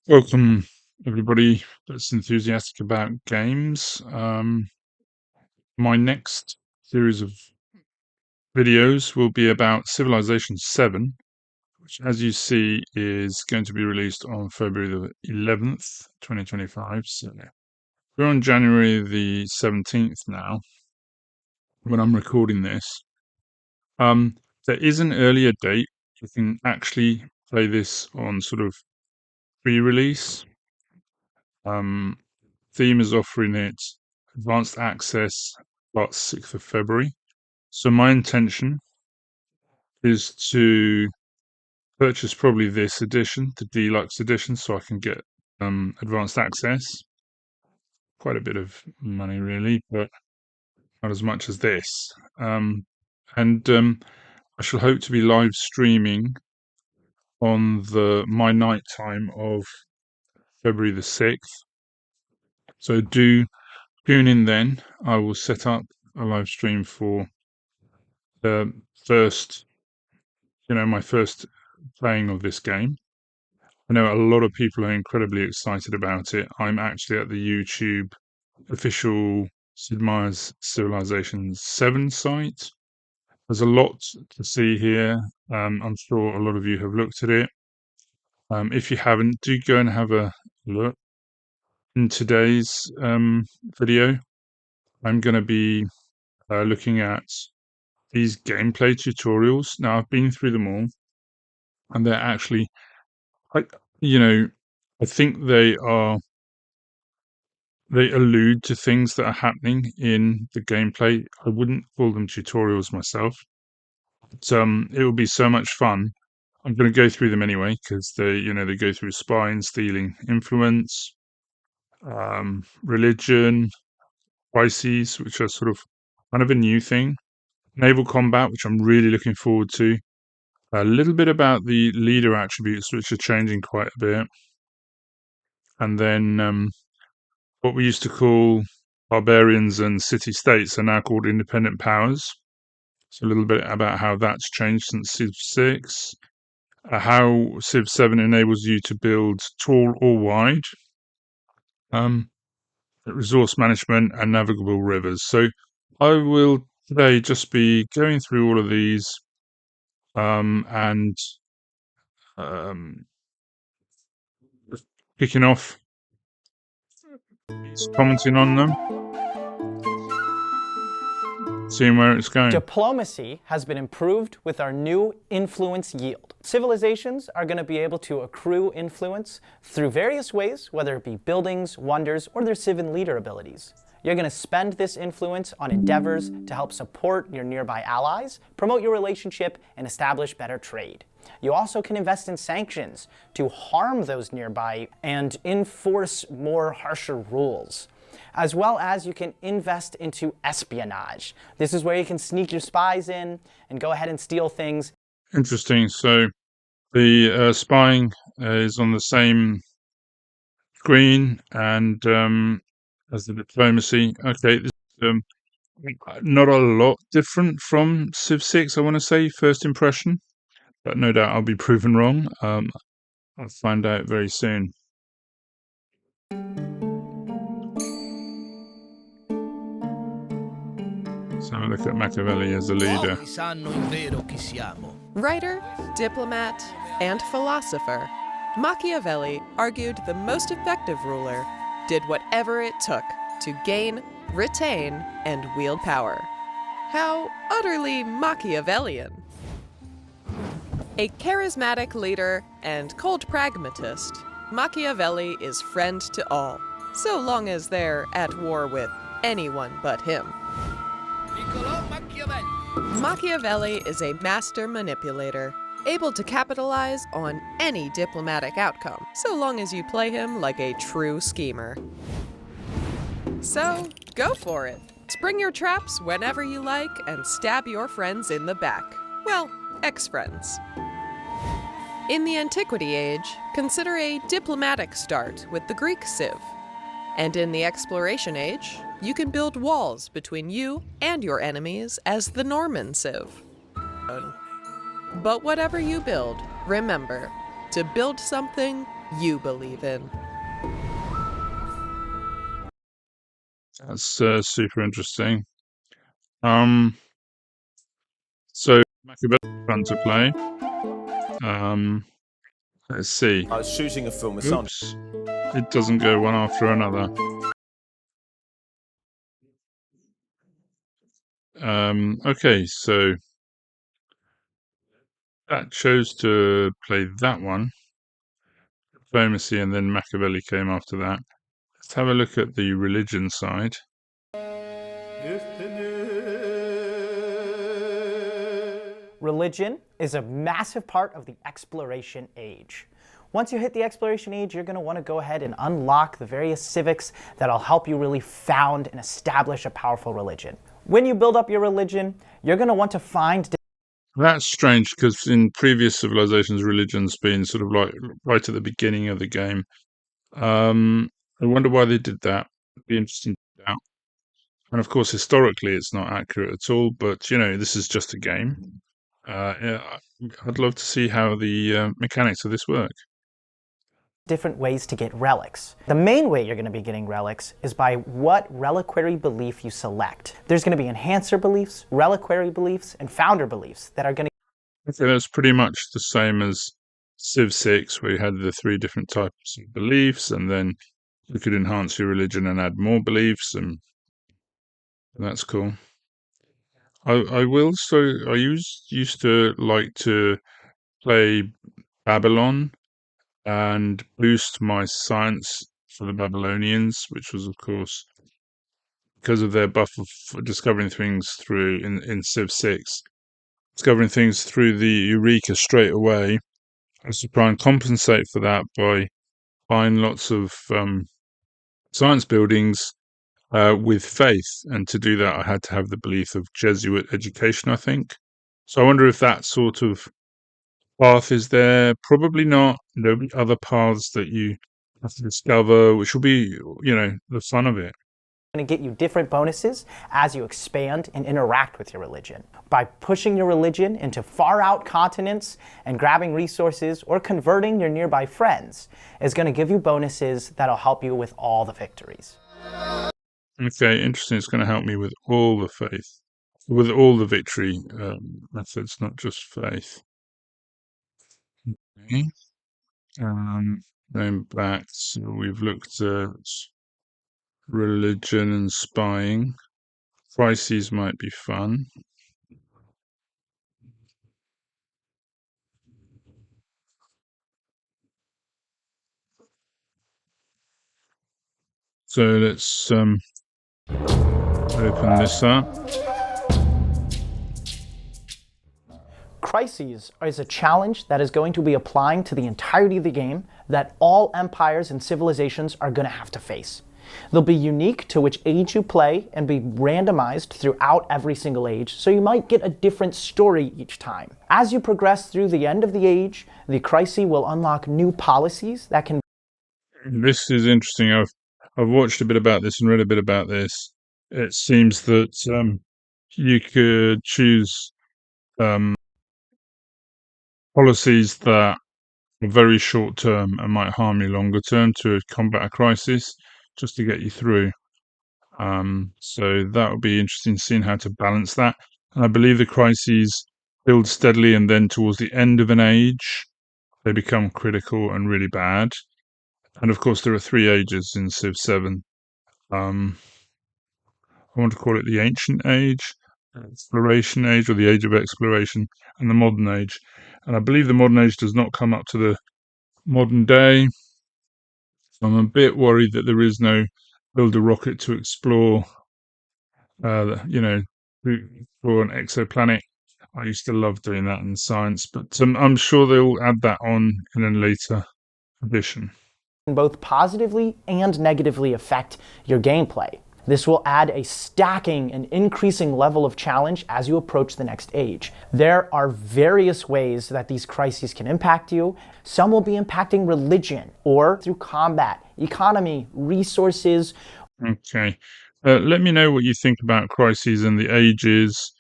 Welcome, everybody that's enthusiastic about games. My next series of videos will be about Civilization VII, which, as you see, is going to be released on February the 11th, 2025. So we're on January the 17th now, when I'm recording this. There is an earlier date. You can actually play this on sort of pre-release. Theme is offering it advanced access about 6th of February. So my intention is to purchase probably this edition, the deluxe edition, so I can get advanced access. Quite a bit of money, really, but not as much as this. And I shall hope to be live streaming on my night time of February the 6th. So do tune in then. I will set up a live stream for the first, my first playing of this game. I know a lot of people are incredibly excited about it. I'm actually at the YouTube official Sid Meier's Civilization VII site. There's a lot to see here. I'm sure a lot of you have looked at it. If you haven't, do go and have a look. In today's video, I'm going to be looking at these gameplay tutorials. Now, I've been through them all, and they're actually, I think they allude to things that are happening in the gameplay. I wouldn't call them tutorials myself. But, it will be so much fun. I'm going to go through them anyway because they go through spying, stealing, influence, religion, crises, which are sort of kind of a new thing. Naval combat, which I'm really looking forward to. A little bit about the leader attributes, which are changing quite a bit. And then what we used to call barbarians and city-states are now called independent powers. So a little bit about how that's changed since Civ VI. How Civ VII enables you to build tall or wide. Resource management and navigable rivers. So I will today just be going through all of these and kicking off, commenting on them, seeing where it's going. Diplomacy has been improved with our new influence yield. Civilizations are going to be able to accrue influence through various ways, whether it be buildings, wonders, or their civ and leader abilities. You're going to spend this influence on endeavors to help support your nearby allies, promote your relationship, and establish better trade. You also can invest in sanctions to harm those nearby and enforce more harsher rules. As well as you can invest into espionage. This is where you can sneak your spies in and go ahead and steal things. Interesting. So the spying is on the same screen and as the diplomacy. Okay, this is not a lot different from Civ VI, I want to say, first impression. But no doubt I'll be proven wrong. I'll find out very soon. Let's have a look at Machiavelli as a leader. Writer, diplomat, and philosopher, Machiavelli argued the most effective ruler did whatever it took to gain, retain, and wield power. How utterly Machiavellian! A charismatic leader and cold pragmatist, Machiavelli is friend to all, so long as they're at war with anyone but him. Machiavelli is a master manipulator, able to capitalize on any diplomatic outcome, so long as you play him like a true schemer. So, go for it. Spring your traps whenever you like and stab your friends in the back. Well, ex-friends. In the Antiquity Age, consider a diplomatic start with the Greek Civ. And in the Exploration Age, you can build walls between you and your enemies as the Norman Civ. But whatever you build, remember, to build something, you believe in. That's super interesting. So Machiavelli fun to play. Let's see. I was shooting a film with Oops, it doesn't go one after another. Okay, so that chose to play that one, diplomacy, and then Machiavelli came after that. Let's have a look at the religion side. Religion is a massive part of the exploration age. Once you hit the exploration age, you're going to want to go ahead and unlock the various civics that'll help you really found and establish a powerful religion. When you build up your religion, you're going to want to find... That's strange because in previous civilizations, religion's been sort of like right at the beginning of the game. I wonder why they did that. It'd be interesting to find out. And of course, historically, it's not accurate at all. But you know, this is just a game. Yeah, I'd love to see how the mechanics of this work. different ways to get relics. The main way you're going to be getting relics is by what reliquary belief you select. There's going to be enhancer beliefs, reliquary beliefs, and founder beliefs that are going to... Okay, that's pretty much the same as Civ VI, where you had the 3 different types of beliefs, and then you could enhance your religion and add more beliefs, and that's cool. I will. So I used to like to play Babylon and boost my science for the Babylonians, which was, of course, because of their buff of discovering things through in Civ VI, discovering things through the Eureka straight away. I was to try and compensate for that by buying lots of science buildings with faith, and to do that, I had to have the belief of Jesuit education, I think. So I wonder if that sort of path is there. Probably not. There'll be other paths that you have to discover, which will be, you know, the fun of it. going to get you different bonuses as you expand and interact with your religion. By pushing your religion into far out continents and grabbing resources or converting your nearby friends is going to give you bonuses that'll help you with all the victories. Okay, interesting. It's going to help me with all the faith, with all the victory methods, not just faith. Okay. Going back, so we've looked at religion and spying. Crises might be fun. So let's open this up. Crises is a challenge that is going to be applying to the entirety of the game that all empires and civilizations are going to have to face. They'll be unique to which age you play and be randomized throughout every single age, so you might get a different story each time. As you progress through the end of the age, the crisis will unlock new policies that can... This is interesting. I've watched a bit about this and read a bit about this. It seems that you could choose policies that are very short term and might harm you longer term to combat a crisis, just to get you through. So that would be interesting seeing how to balance that. And I believe the crises build steadily, and then towards the end of an age, they become critical and really bad. And of course, there are 3 ages in Civ VII. I want to call it the Ancient Age, Exploration Age, or the Age of Exploration, and the Modern Age. And I believe the Modern Age does not come up to the modern day. So I'm a bit worried that there is no build a rocket to explore, you know, for an exoplanet. I used to love doing that in science, but I'm sure they'll add that on in a later edition. both positively and negatively affect your gameplay. This will add a stacking and increasing level of challenge as you approach the next age. There are various ways that these crises can impact you. Some will be impacting religion or through combat, economy, resources. Okay. Let me know what you think about crises and the ages.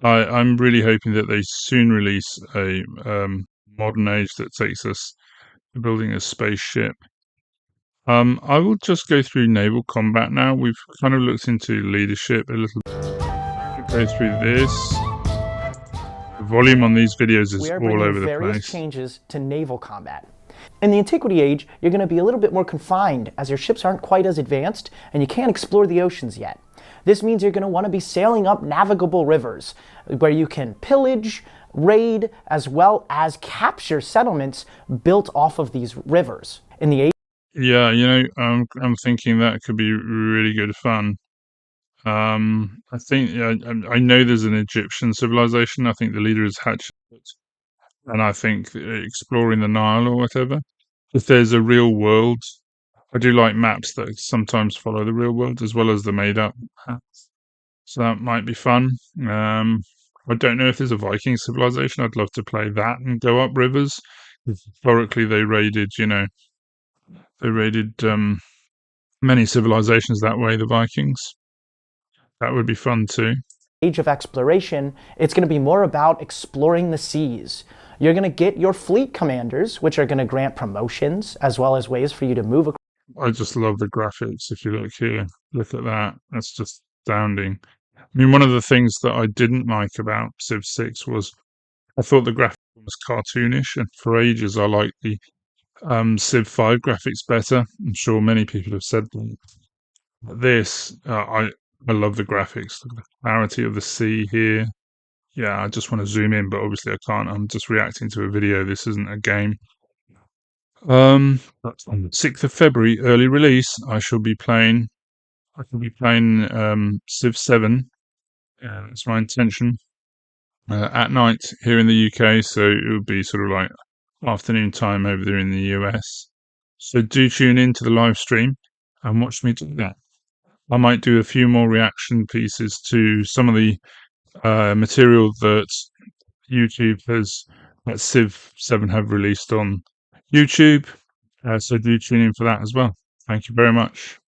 I'm really hoping that they soon release a modern age that takes us building a spaceship. I will just go through naval combat now. We've kind of looked into leadership a little bit. Go through this. The volume on these videos is We are all bringing over the various place. changes to naval combat. In the Antiquity Age, you're going to be a little bit more confined as your ships aren't quite as advanced and you can't explore the oceans yet. This means you're going to want to be sailing up navigable rivers where you can pillage, raid, as well as capture settlements built off of these rivers. In the Yeah, I'm thinking that could be really good fun. I think I know there's an Egyptian civilization. I think the leader is Hatshepsut, and I think exploring the Nile or whatever. If there's a real world, I do like maps that sometimes follow the real world as well as the made-up maps. So that might be fun. I don't know if there's a Viking civilization. I'd love to play that and go up rivers. Historically, they raided many civilizations that way. The Vikings. That would be fun too. Age of exploration, it's going to be more about exploring the seas. You're going to get your fleet commanders, which are going to grant promotions, as well as ways for you to move across. I just love the graphics. If you look here, look at that. That's just astounding. I mean, one of the things that I didn't like about Civ VI was I thought the graphics was cartoonish, and for ages I liked the Civ V graphics better. I'm sure many people have said that. But this, I love the graphics, the clarity of the sea here. Yeah, I just want to zoom in, but obviously I can't. I'm just reacting to a video. This isn't a game. That's on the 6th of February, early release. I shall be playing. I can be playing Civ VII. That's my intention. At night here in the UK, so it would be sort of like afternoon time over there in the US. So do tune in to the live stream and watch me do that. I might do a few more reaction pieces to some of the material that YouTube has, that Civ 7 have released on YouTube. So do tune in for that as well. Thank you very much.